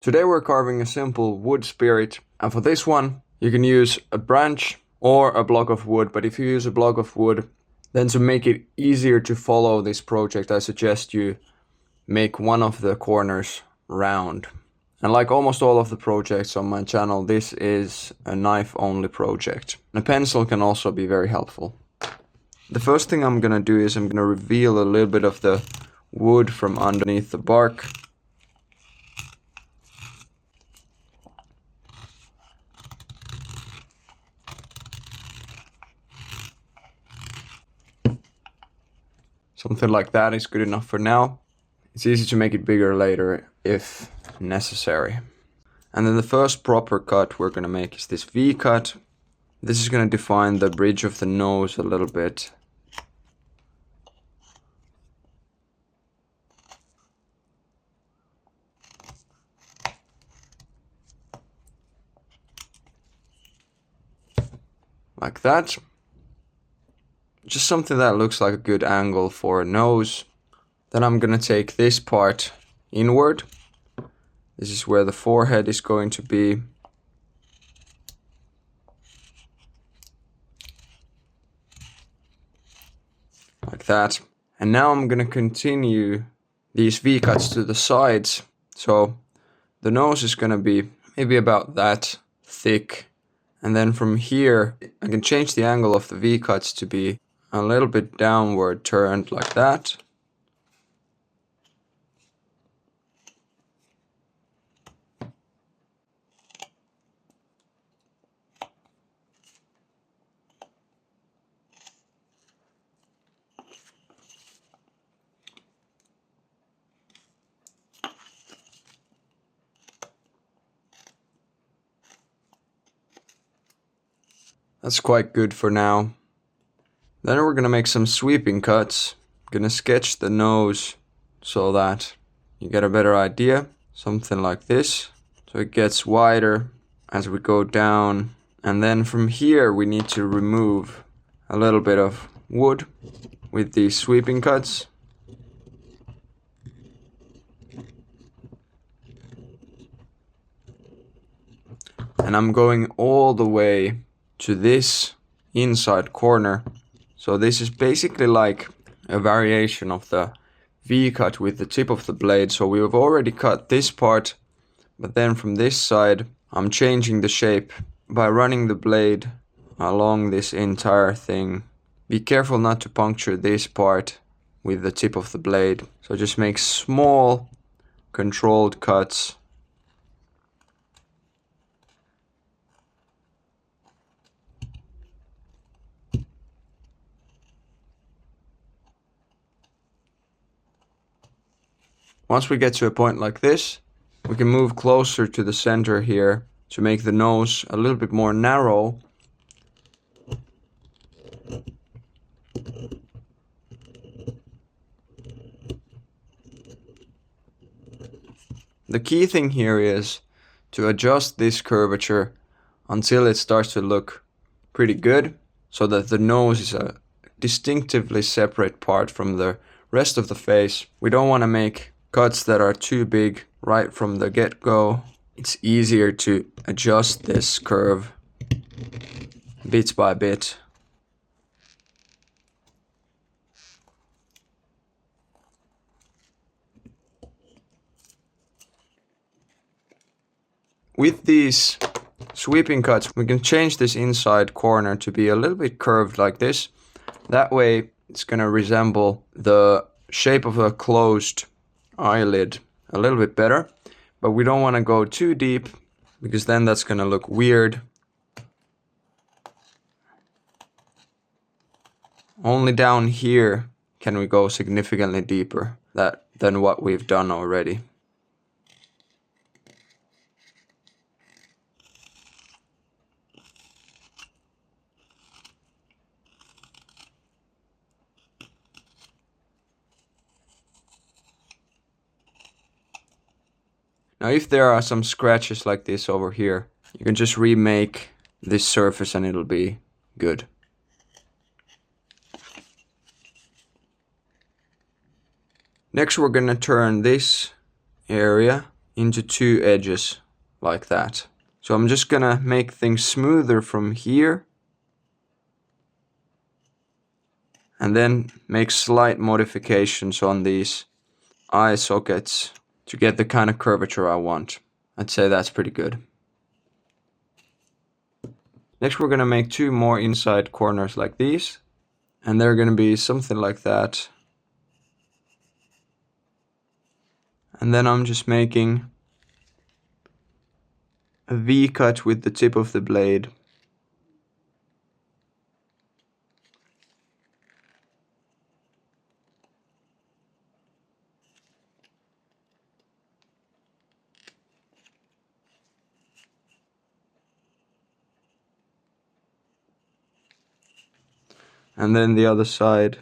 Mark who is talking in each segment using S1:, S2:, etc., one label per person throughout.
S1: Today we're carving a simple wood spirit, and for this one you can use a branch or a block of wood, but if you use a block of wood, then to make it easier to follow this project, I suggest you make one of the corners round. And like almost all of the projects on my channel, this is a knife only project. A pencil can also be very helpful. The first thing I'm gonna do is I'm gonna reveal a little bit of the wood from underneath the bark. Something like that is good enough for now. It's easy to make it bigger later if necessary. And then the first proper cut we're gonna make is this V cut. This is gonna define the bridge of the nose a little bit. Like that. Just something that looks like a good angle for a nose. Then I'm gonna take this part inward. This is where the forehead is going to be. Like that. And now I'm gonna continue these V cuts to the sides. So the nose is gonna be maybe about that thick. And then from here, I can change the angle of the V cuts to be a little bit downward turned like that. That's quite good for now. Then we're gonna make some sweeping cuts. Gonna sketch the nose so that you get a better idea. Something like this. So it gets wider as we go down. And then from here we need to remove a little bit of wood with these sweeping cuts. And I'm going all the way to this inside corner. So this is basically like a variation of the V cut with the tip of the blade. So we have already cut this part, but then from this side I'm changing the shape by running the blade along this entire thing. Be careful not to puncture this part with the tip of the blade. So just make small controlled cuts. Once we get to a point like this, we can move closer to the center here to make the nose a little bit more narrow. The key thing here is to adjust this curvature until it starts to look pretty good, so that the nose is a distinctively separate part from the rest of the face. We don't want to make cuts that are too big right from the get-go. It's easier to adjust this curve bit by bit. With these sweeping cuts, we can change this inside corner to be a little bit curved like this. That way it's gonna resemble the shape of a closed eyelid a little bit better, but we don't want to go too deep because then that's going to look weird. Only down here can we go significantly deeper than what we've done already. Now if there are some scratches like this over here, you can just remake this surface and it'll be good. Next we're gonna turn this area into two edges like that. So I'm just gonna make things smoother from here and then make slight modifications on these eye sockets to get the kind of curvature I want. I'd say that's pretty good. Next we're gonna make two more inside corners like these, and they're gonna be something like that. And then I'm just making a V-cut with the tip of the blade. And then the other side.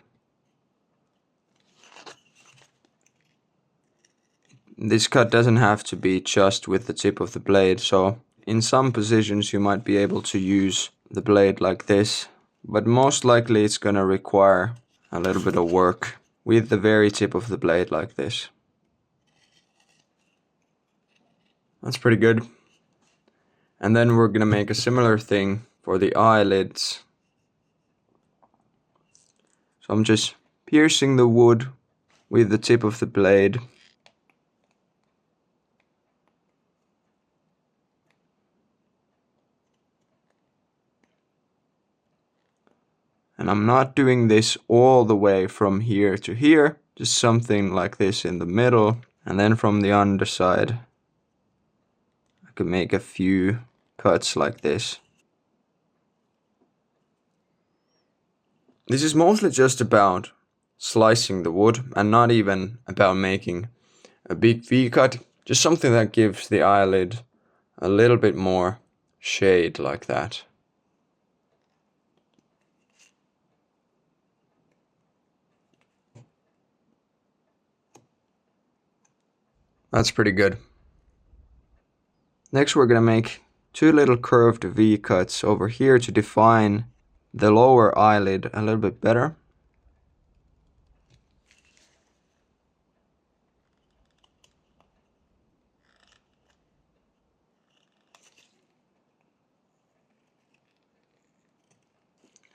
S1: This cut doesn't have to be just with the tip of the blade, so in some positions you might be able to use the blade like this, but most likely it's gonna require a little bit of work with the very tip of the blade like this. That's pretty good. And then we're gonna make a similar thing for the eyelids. So I'm just piercing the wood with the tip of the blade. And I'm not doing this all the way from here to here, just something like this in the middle. And then from the underside, I could make a few cuts like this. This is mostly just about slicing the wood and not even about making a big V-cut, just something that gives the eyelid a little bit more shade like that. That's pretty good. Next we're gonna make two little curved V-cuts over here to define the lower eyelid a little bit better.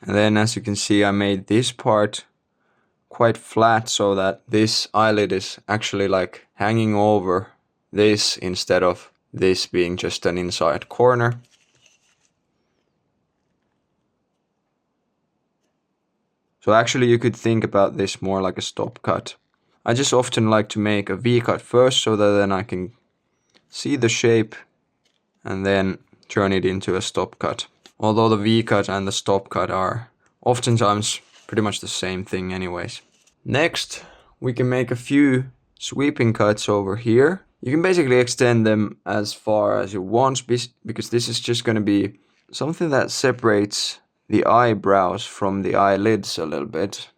S1: And then as you can see, I made this part quite flat so that this eyelid is actually like hanging over this instead of this being just an inside corner. So actually you could think about this more like a stop cut. I just often like to make a V-cut first so that then I can see the shape and then turn it into a stop cut. Although the V-cut and the stop cut are oftentimes pretty much the same thing anyways. Next, we can make a few sweeping cuts over here. You can basically extend them as far as you want because this is just going to be something that separates the eyebrows from the eyelids a little bit.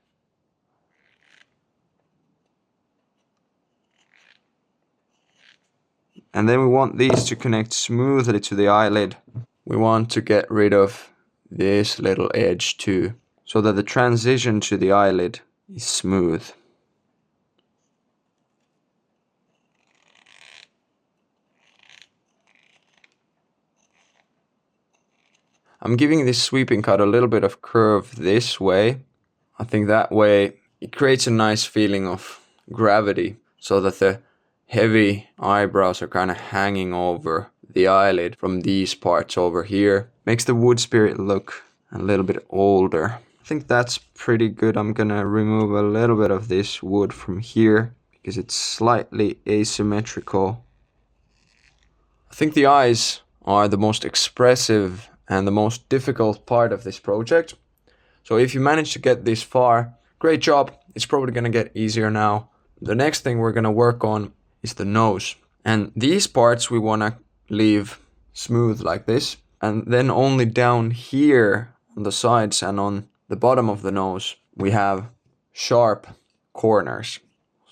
S1: And then we want these to connect smoothly to the eyelid. We want to get rid of this little edge too, so that the transition to the eyelid is smooth. I'm giving this sweeping cut a little bit of curve this way. I think that way it creates a nice feeling of gravity so that the heavy eyebrows are kind of hanging over the eyelid from these parts over here. Makes the wood spirit look a little bit older. I think that's pretty good. I'm gonna remove a little bit of this wood from here because it's slightly asymmetrical. I think the eyes are the most expressive and the most difficult part of this project. So if you manage to get this far, great job. It's probably gonna get easier now. The next thing we're gonna work on is the nose. And these parts we wanna leave smooth like this. And then only down here on the sides and on the bottom of the nose, we have sharp corners.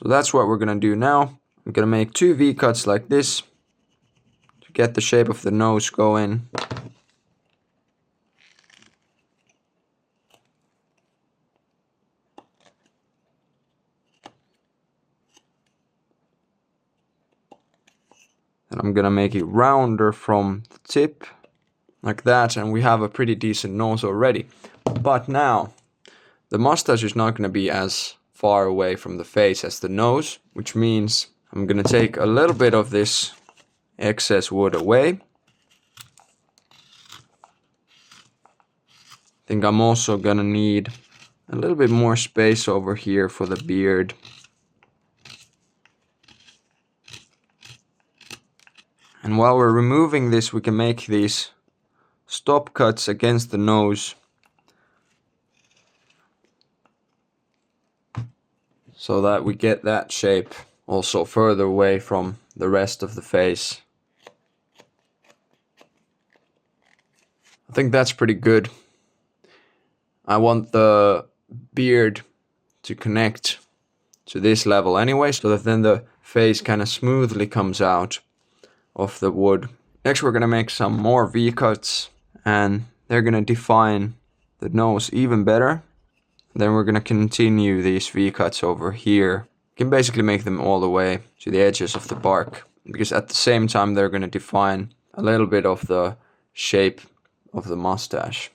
S1: So that's what we're gonna do now. I'm gonna make two V-cuts like this to get the shape of the nose going. And I'm gonna make it rounder from the tip, like that, and we have a pretty decent nose already. But now, the mustache is not gonna be as far away from the face as the nose, which means I'm gonna take a little bit of this excess wood away. I think I'm also gonna need a little bit more space over here for the beard. And while we're removing this, we can make these stop cuts against the nose so that we get that shape also further away from the rest of the face. I think that's pretty good. I want the beard to connect to this level anyway, so that then the face kind of smoothly comes out of the wood. Next we're gonna make some more V-cuts, and they're gonna define the nose even better. Then we're gonna continue these V-cuts over here. You can basically make them all the way to the edges of the bark, because at the same time they're gonna define a little bit of the shape of the mustache.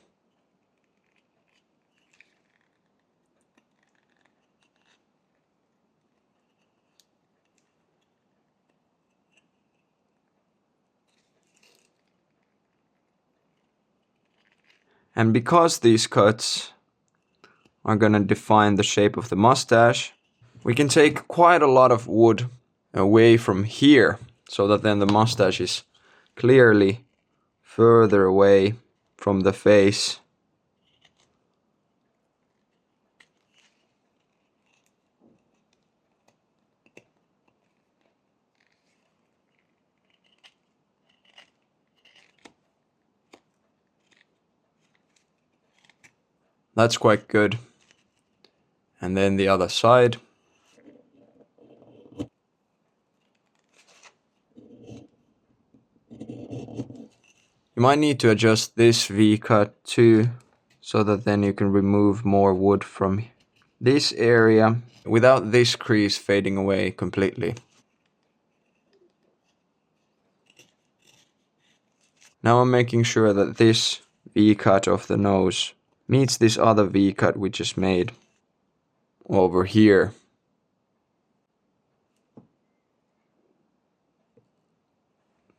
S1: And because these cuts are gonna define the shape of the mustache, we can take quite a lot of wood away from here, so that then the mustache is clearly further away from the face. That's quite good. And then the other side. You might need to adjust this V-cut too, so that then you can remove more wood from this area without this crease fading away completely. Now I'm making sure that this V-cut of the nose meets this other V-cut we just made over here.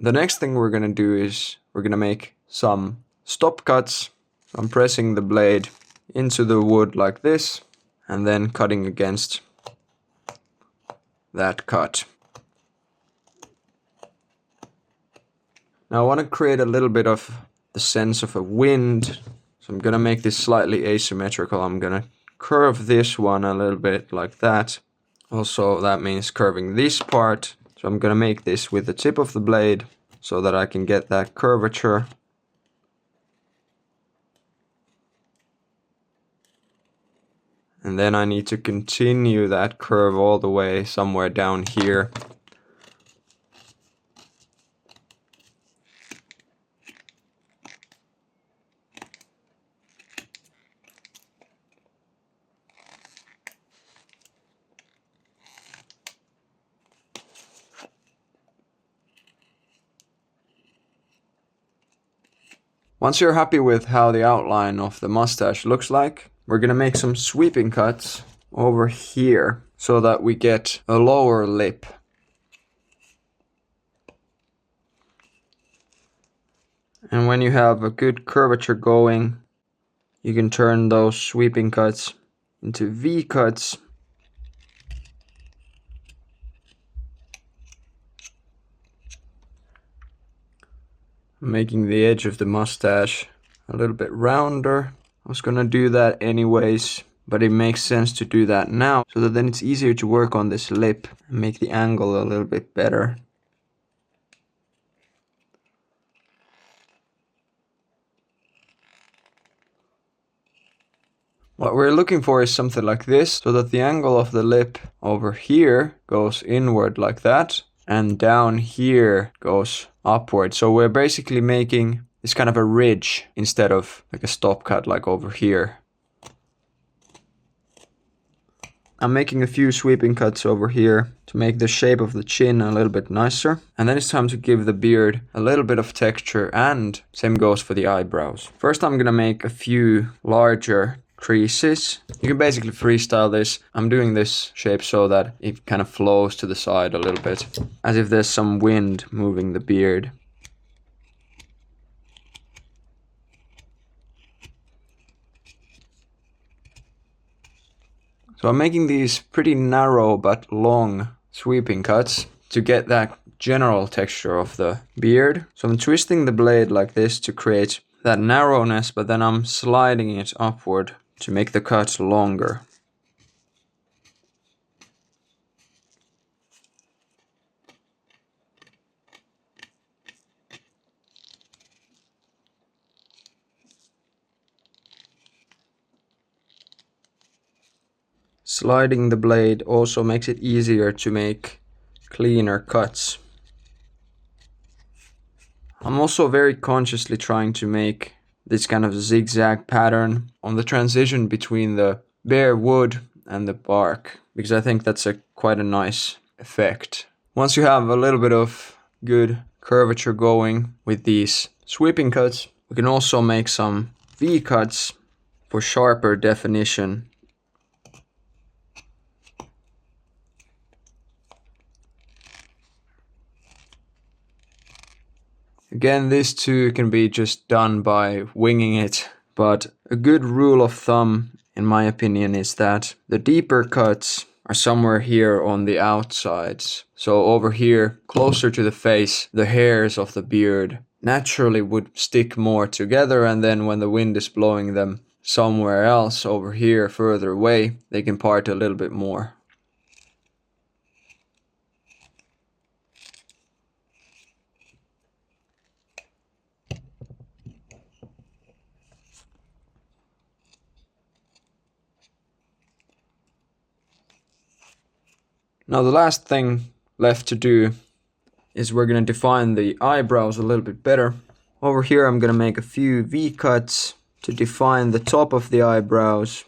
S1: The next thing we're gonna do is we're gonna make some stop cuts. I'm pressing the blade into the wood like this, and then cutting against that cut. Now I want to create a little bit of the sense of a wind, so I'm gonna make this slightly asymmetrical. I'm gonna curve this one a little bit like that. Also, that means curving this part. So I'm gonna make this with the tip of the blade so that I can get that curvature. And then I need to continue that curve all the way somewhere down here. Once you're happy with how the outline of the mustache looks like, we're gonna make some sweeping cuts over here so that we get a lower lip. And when you have a good curvature going, you can turn those sweeping cuts into V cuts. Making the edge of the mustache a little bit rounder. I was gonna do that anyways, but it makes sense to do that now, so that then it's easier to work on this lip and make the angle a little bit better. What we're looking for is something like this, so that the angle of the lip over here goes inward like that, and down here goes upward. So we're basically making this kind of a ridge instead of like a stop cut like over here. I'm making a few sweeping cuts over here to make the shape of the chin a little bit nicer. And then it's time to give the beard a little bit of texture, and same goes for the eyebrows. First I'm gonna make a few larger creases. You can basically freestyle this. I'm doing this shape so that it kind of flows to the side a little bit, as if there's some wind moving the beard. So I'm making these pretty narrow but long sweeping cuts to get that general texture of the beard. So I'm twisting the blade like this to create that narrowness, but then I'm sliding it upward to make the cut longer. Sliding the blade also makes it easier to make cleaner cuts. I'm also very consciously trying to make this kind of zigzag pattern on the transition between the bare wood and the bark, because I think that's quite a nice effect. Once you have a little bit of good curvature going with these sweeping cuts, we can also make some V cuts for sharper definition. Again, this too can be just done by winging it, but a good rule of thumb, in my opinion, is that the deeper cuts are somewhere here on the outsides. So over here, closer to the face, the hairs of the beard naturally would stick more together, and then when the wind is blowing them somewhere else over here further away, they can part a little bit more. Now the last thing left to do is we're going to define the eyebrows a little bit better. Over here I'm going to make a few V cuts to define the top of the eyebrows.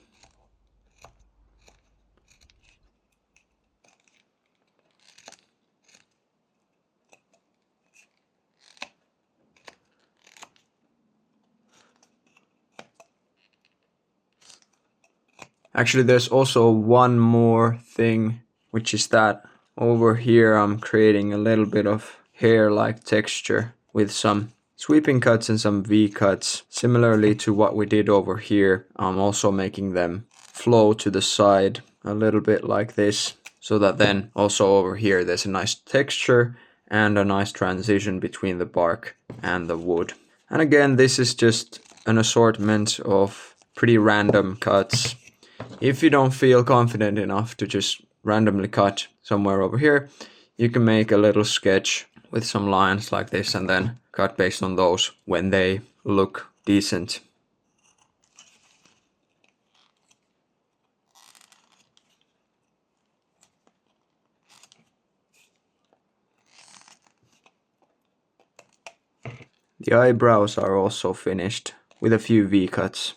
S1: Actually, there's also one more thing, which is that over here I'm creating a little bit of hair-like texture with some sweeping cuts and some V cuts. Similarly to what we did over here, I'm also making them flow to the side a little bit like this, so that then also over here there's a nice texture and a nice transition between the bark and the wood. And again, this is just an assortment of pretty random cuts. If you don't feel confident enough to just randomly cut somewhere over here, you can make a little sketch with some lines like this and then cut based on those when they look decent. The eyebrows are also finished with a few V cuts.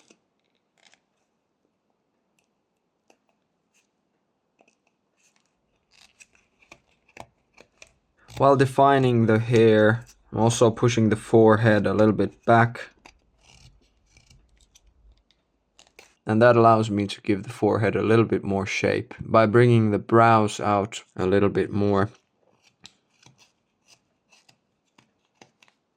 S1: While defining the hair, I'm also pushing the forehead a little bit back. And that allows me to give the forehead a little bit more shape by bringing the brows out a little bit more.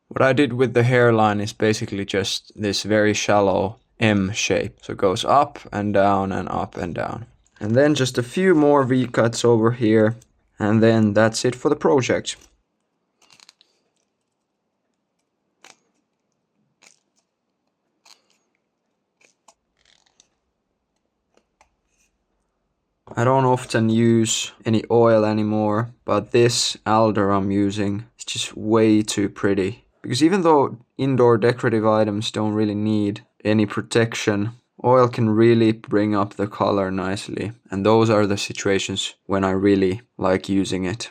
S1: What I did with the hairline is basically just this very shallow M shape. So it goes up and down and up and down. And then just a few more V cuts over here. And then that's it for the project. I don't often use any oil anymore, but this alder I'm using is just way too pretty. Because even though indoor decorative items don't really need any protection, oil can really bring up the color nicely. And those are the situations when I really like using it.